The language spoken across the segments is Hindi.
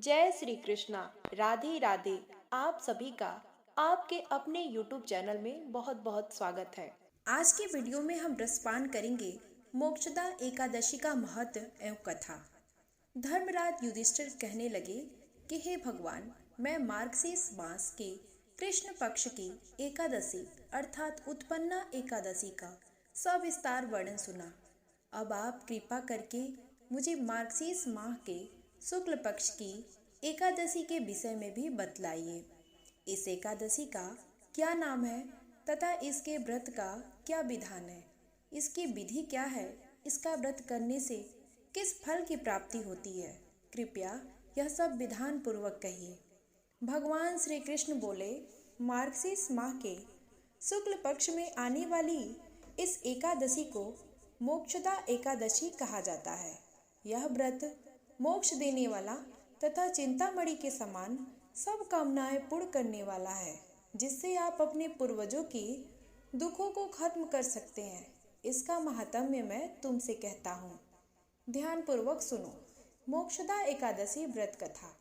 जय श्री कृष्णा। राधे राधे। आप सभी का आपके अपने YouTube चैनल में बहुत बहुत स्वागत है। आज के वीडियो में हम रसपान करेंगे मोक्षदा एकादशी का महत्व एवं कथा। धर्मराज युधिष्ठिर कहने लगे कि हे भगवान, मैं मार्गशीर्ष मास के कृष्ण पक्ष की एकादशी अर्थात उत्पन्ना एकादशी का सविस्तार वर्णन सुना। अब आप कृपा करके मुझे मार्गशीर्ष माह के शुक्ल पक्ष की एकादशी के विषय में भी बतलाइए। इस एकादशी का क्या नाम है तथा इसके व्रत का क्या विधान है, इसकी विधि क्या है, इसका व्रत करने से किस फल की प्राप्ति होती है, कृपया यह सब विधान पूर्वक कहिए। भगवान श्री कृष्ण बोले, मार्गशीर्ष माह के शुक्ल पक्ष में आने वाली इस एकादशी को मोक्षदा एकादशी कहा जाता है। यह व्रत मोक्ष देने वाला तथा चिंतामणि के समान सब कामनाएं पूर्ण करने वाला है, जिससे आप अपने पूर्वजों की दुखों को खत्म कर सकते हैं। इसका महात्म्य मैं तुमसे कहता हूँ, ध्यान पूर्वक सुनो। मोक्षदा एकादशी व्रत कथा।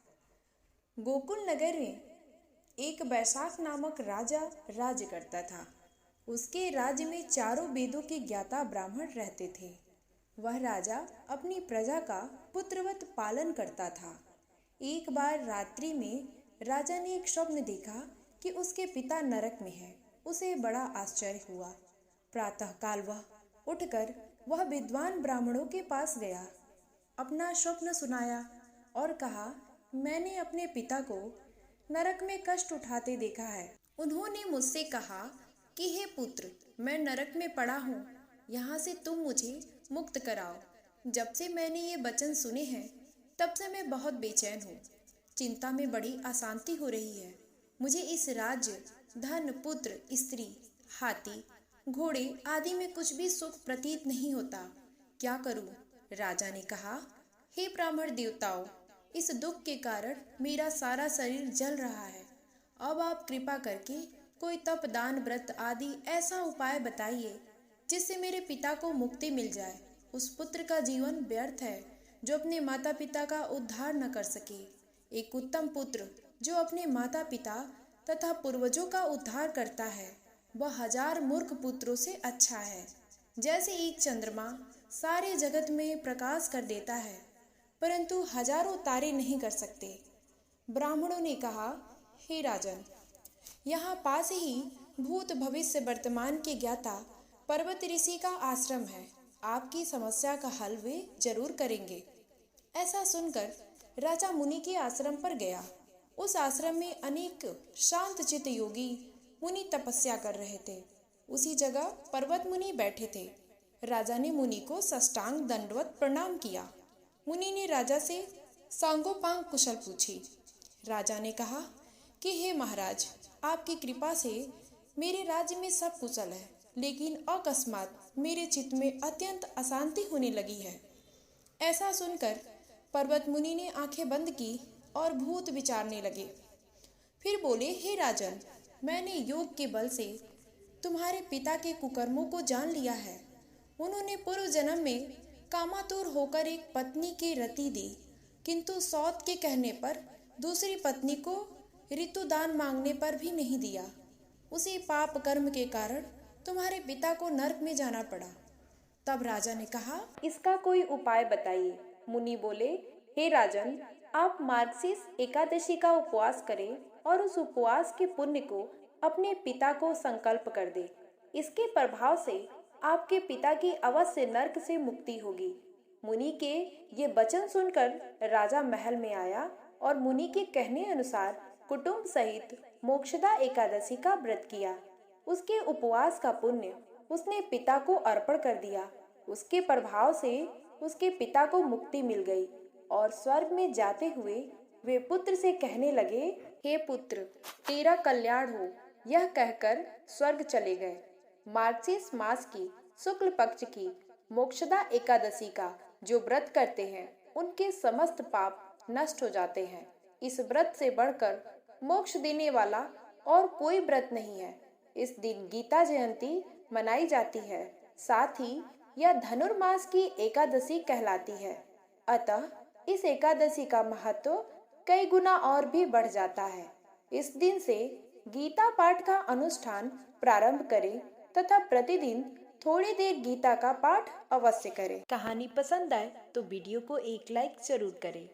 गोकुल नगर में एक वैशाख नामक राजा राज्य करता था। उसके राज्य में चारों वेदों के ज्ञाता ब्राह्मण रहते थे। वह राजा अपनी प्रजा का पुत्रवत पालन करता था। एक बार रात्रि में राजा ने एक स्वप्न देखा कि उसके पिता नरक में हैं। उसे बड़ा आश्चर्य हुआ। प्रातःकाल वह उठकर वह विद्वान ब्राह्मणों के पास गया, अपना स्वप्न सुनाया और कहा, मैंने अपने पिता को नरक में कष्ट उठाते देखा है। उन्होंने मुझसे कहा कि हे पुत्र, मैं नरक में पड़ा हूँ, यहाँ से तुम मुझे मुक्त कराओ। जब से मैंने ये वचन सुने हैं तब से मैं बहुत बेचैन हूँ। चिंता में बड़ी अशांति हो रही है। मुझे इस राज्य, धन, पुत्र, स्त्री, हाथी, घोड़े आदि में कुछ भी सुख प्रतीत नहीं होता। क्या करूँ? राजा ने कहा, हे ब्राह्मण देवताओं, इस दुख के कारण मेरा सारा शरीर जल रहा है। अब आप कृपा करके कोई तप, दान, व्रत आदि ऐसा उपाय बताइए जिससे मेरे पिता को मुक्ति मिल जाए। उस पुत्र का जीवन व्यर्थ है जो अपने माता पिता का उद्धार न कर सके। एक उत्तम पुत्र जो अपने माता पिता तथा पूर्वजों का उद्धार करता है, वह 1000 मूर्ख पुत्रों से अच्छा है। जैसे एक चंद्रमा सारे जगत में प्रकाश कर देता है, परंतु हजारों तारे नहीं कर सकते। ब्राह्मणों ने कहा, हे राजन, यहाँ पास ही भूत, भविष्य, वर्तमान के ज्ञाता पर्वत ऋषि का आश्रम है। आपकी समस्या का हल वे जरूर करेंगे। ऐसा सुनकर राजा मुनि के आश्रम पर गया। उस आश्रम में अनेक शांत चित्त योगी मुनि तपस्या कर रहे थे। उसी जगह पर्वत मुनि बैठे थे। राजा ने मुनि को साष्टांग दंडवत प्रणाम किया। मुनि ने राजा से सांगोपांग कुशल पूछी। राजा ने कहा कि हे महाराज, आपकी कृपा से मेरे राज्य में सब कुशल है, लेकिन अकस्मात मेरे चित्त में अत्यंत अशांति होने लगी है। ऐसा सुनकर पर्वत मुनि ने आंखें बंद की और भूत विचारने लगे। फिर बोले, हे राजन, मैंने योग के बल से तुम्हारे पिता के कुकर्मों को जान लिया है। उन्होंने पूर्व जन्म में कामातुर होकर एक पत्नी की रति दी, किंतु सौत के कहने पर दूसरी पत्नी को ऋतुदान मांगने पर भी नहीं दिया। उसी पाप कर्म के कारण तुम्हारे पिता को नरक में जाना पड़ा। तब राजा ने कहा, इसका कोई उपाय बताइए। मुनि बोले, हे राजन, आप मार्गशीर्ष एकादशी का उपवास करें और उस उपवास के पुण्य को अपने पिता को संकल्प कर दे। इसके प्रभाव से आपके पिता की अवश्य नरक से मुक्ति होगी। मुनि के ये वचन सुनकर राजा महल में आया और मुनि के कहने अनुसार कुटुंब सहित मोक्षदा एकादशी का व्रत किया। उसके उपवास का पुण्य उसने पिता को अर्पण कर दिया। उसके प्रभाव से उसके पिता को मुक्ति मिल गई और स्वर्ग में जाते हुए वे पुत्र से कहने लगे, हे पुत्र, तेरा कल्याण हो। यह कहकर स्वर्ग चले गए। मार्गशीर्ष मास की शुक्ल पक्ष की मोक्षदा एकादशी का जो व्रत करते हैं, उनके समस्त पाप नष्ट हो जाते हैं। इस व्रत से बढ़कर मोक्ष देने वाला और कोई व्रत नहीं है। इस दिन गीता जयंती मनाई जाती है। साथ ही यह धनुर्मास की एकादशी कहलाती है। अतः इस एकादशी का महत्व कई गुना और भी बढ़ जाता है। इस दिन से गीता पाठ का अनुष्ठान प्रारंभ करें तथा प्रतिदिन थोड़ी देर गीता का पाठ अवश्य करें। कहानी पसंद आए तो वीडियो को एक लाइक जरूर करें।